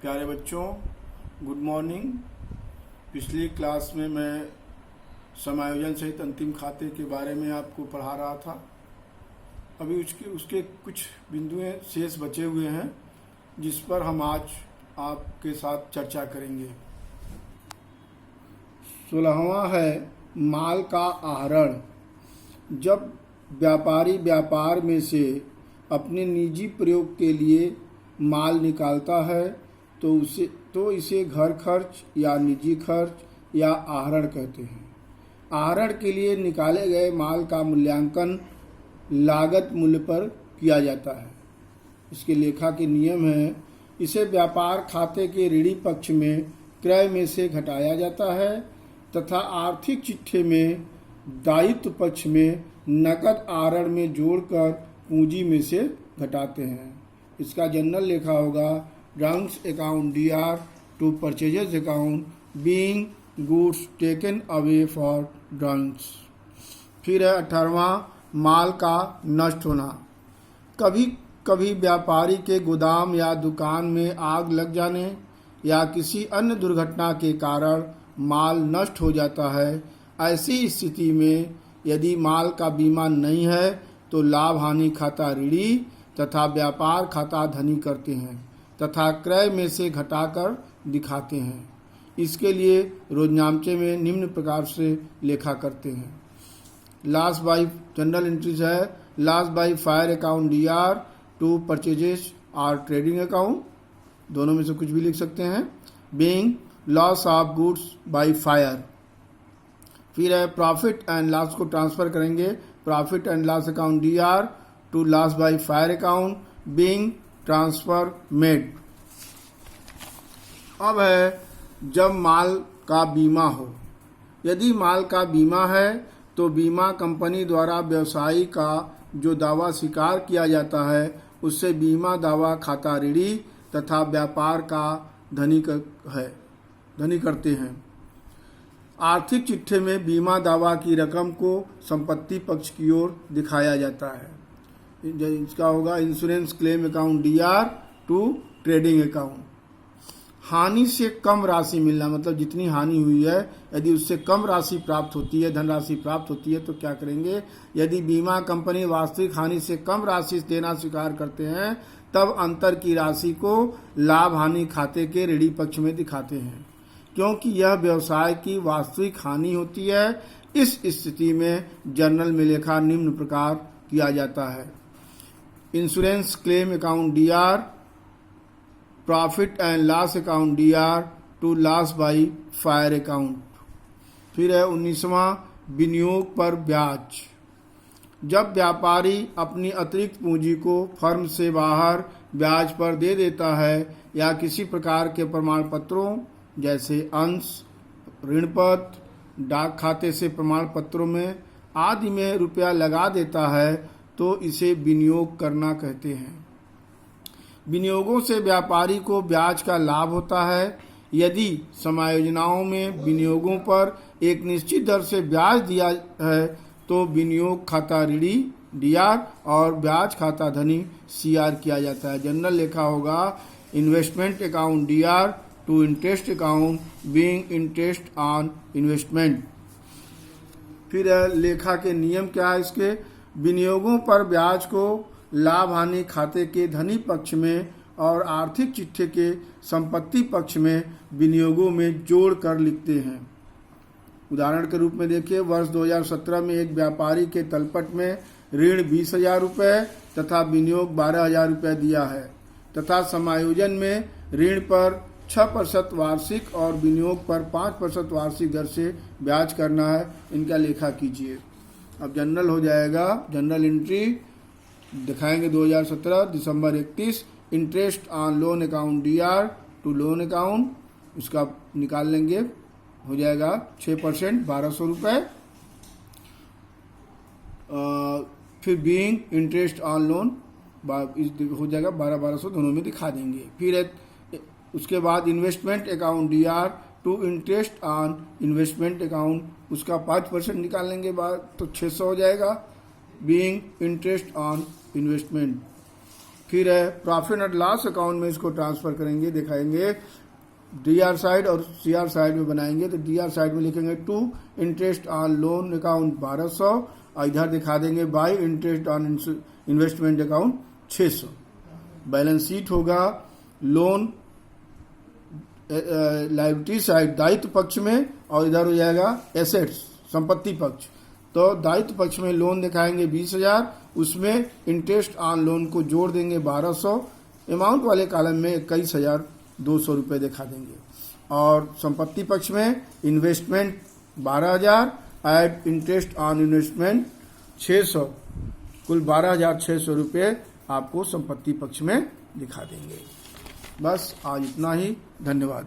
प्यारे बच्चों, good morning. पिछली क्लास में मैं समायोजन सहित अंतिम खाते के बारे में आपको पढ़ा रहा था। अभी उसके कुछ बिंदुएं शेष बचे हुए हैं जिस पर हम आज आपके साथ चर्चा करेंगे। 16वां है माल का आहरण। जब व्यापारी व्यापार में से अपने निजी प्रयोग के लिए माल निकालता है तो इसे घर खर्च या निजी खर्च या आहरण कहते हैं। आहरण के लिए निकाले गए माल का मूल्यांकन लागत मूल्य पर किया जाता है। इसके लेखा के नियम हैं। इसे व्यापार खाते के ऋणी पक्ष में क्रय में से घटाया जाता है तथा आर्थिक चिट्ठे में दायित्व पक्ष में नकद आहरण में जोड़कर पूंजी में से घटाते हैं। इसका जनरल लेखा होगा drawings account DR to purchases account being goods taken away for drawings. फिर है 18वां माल का नष्ट होना। कभी कभी व्यापारी के गोदाम या दुकान में आग लग जाने या किसी अन्य दुर्घटना के कारण माल नष्ट हो जाता है। ऐसी स्थिति में यदि माल का बीमा नहीं है तो लाभ हानि खाता ऋणी तथा व्यापार खाता धनी करते हैं तथा क्रय में से घटाकर दिखाते हैं। इसके लिए रोजनामचे में निम्न प्रकार से लेखा करते हैं। लॉस बाय जनरल एंट्रीज है loss by fire account DR to purchases और ट्रेडिंग अकाउंट, दोनों में से कुछ भी लिख सकते हैं। Being loss of goods by fire. फिर है प्रॉफिट एंड लॉस को ट्रांसफर करेंगे profit and loss account DR to loss by fire account being transfer made. अब है जब माल का बीमा हो। यदि माल का बीमा है तो बीमा कंपनी द्वारा व्यवसायी का जो दावा स्वीकार किया जाता है उससे बीमा दावा खाता ऋणी तथा व्यापार का धनी करते हैं। आर्थिक चिट्ठे में बीमा दावा की रकम को संपत्ति पक्ष की ओर दिखाया जाता है। इसका होगा insurance claim account DR to trading account. हानि से कम राशि मिलना, मतलब जितनी हानि हुई है यदि उससे कम राशि प्राप्त होती है, धनराशि प्राप्त होती है तो क्या करेंगे, यदि बीमा कंपनी वास्तविक हानि से कम राशि देना स्वीकार करते हैं तब अंतर की राशि को लाभ हानि खाते के ऋणी पक्ष में दिखाते हैं क्योंकि यह व्यवसाय की वास्तविक हानि होती है। इस स्थिति में जर्नल में लेखा निम्न प्रकार किया जाता है। Insurance claim account DR profit and loss account DR to loss by fire account. फिर है 19वां विनियोग पर ब्याज। जब व्यापारी अपनी अतिरिक्त पूंजी को फर्म से बाहर ब्याज पर दे देता है या किसी प्रकार के प्रमाण पत्रों जैसे अंश, ऋण पत्र, डाक खाते से प्रमाण पत्रों में आदि में रुपया लगा देता है तो इसे विनियोग करना कहते हैं। विनियोगों से व्यापारी को ब्याज का लाभ होता है। यदि समायोजनाओं में विनियोगों पर एक निश्चित दर से ब्याज दिया है तो विनियोग खाता ऋणी DR और ब्याज खाता धनी CR किया जाता है। जनरल लेखा होगा investment account DR to interest account being interest on investment. फिर लेखा के नियम क्या है इसके, विनियोगों पर ब्याज को लाभ हानि खाते के धनी पक्ष में और आर्थिक चिट्ठे के संपत्ति पक्ष में विनियोगों में जोड़ कर लिखते हैं। उदाहरण के रूप में देखिए, वर्ष 2017 में एक व्यापारी के तलपट में ऋण 20,000 रुपये तथा विनियोग 12,000 रुपये दिया है तथा समायोजन में ऋण पर 6% वार्षिक और विनियोग पर 5% वार्षिक दर से ब्याज करना है। इनका लेखा कीजिए। अब जनरल हो जाएगा, जनरल एंट्री दिखाएंगे 2017 दिसंबर 31 interest on loan account DR to loan account, उसका निकाल लेंगे, हो जाएगा 6% 1,200 रुपये। फिर बीइंग इंटरेस्ट ऑन लोन हो जाएगा 1200 दोनों में दिखा देंगे। फिर उसके बाद investment account DR to interest on investment account, उसका 5% निकाल लेंगे बाद तो 600 हो जाएगा बीइंग इंटरेस्ट ऑन इन्वेस्टमेंट। फिर है प्रॉफिट एंड लॉस अकाउंट में इसको ट्रांसफर करेंगे, दिखाएंगे डीआर साइड और सीआर साइड में बनाएंगे। तो डीआर साइड में लिखेंगे to interest on loan account 1200 और इधर दिखा देंगे by interest on investment account 600। Balance sheet होगा लोन लायबिलिटी साइड दायित्व पक्ष में और इधर हो जाएगा एसेट्स संपत्ति पक्ष। तो दायित्व पक्ष में लोन दिखाएंगे 20,000, उसमें इंटरेस्ट ऑन लोन को जोड़ देंगे 1200, अमाउंट वाले कॉलम में 21,200 रुपये दिखा देंगे। और संपत्ति पक्ष में investment 12,000 add interest on investment 600, कुल 12,600 रुपये आपको संपत्ति पक्ष में दिखा देंगे। बस आज इतना ही, धन्यवाद।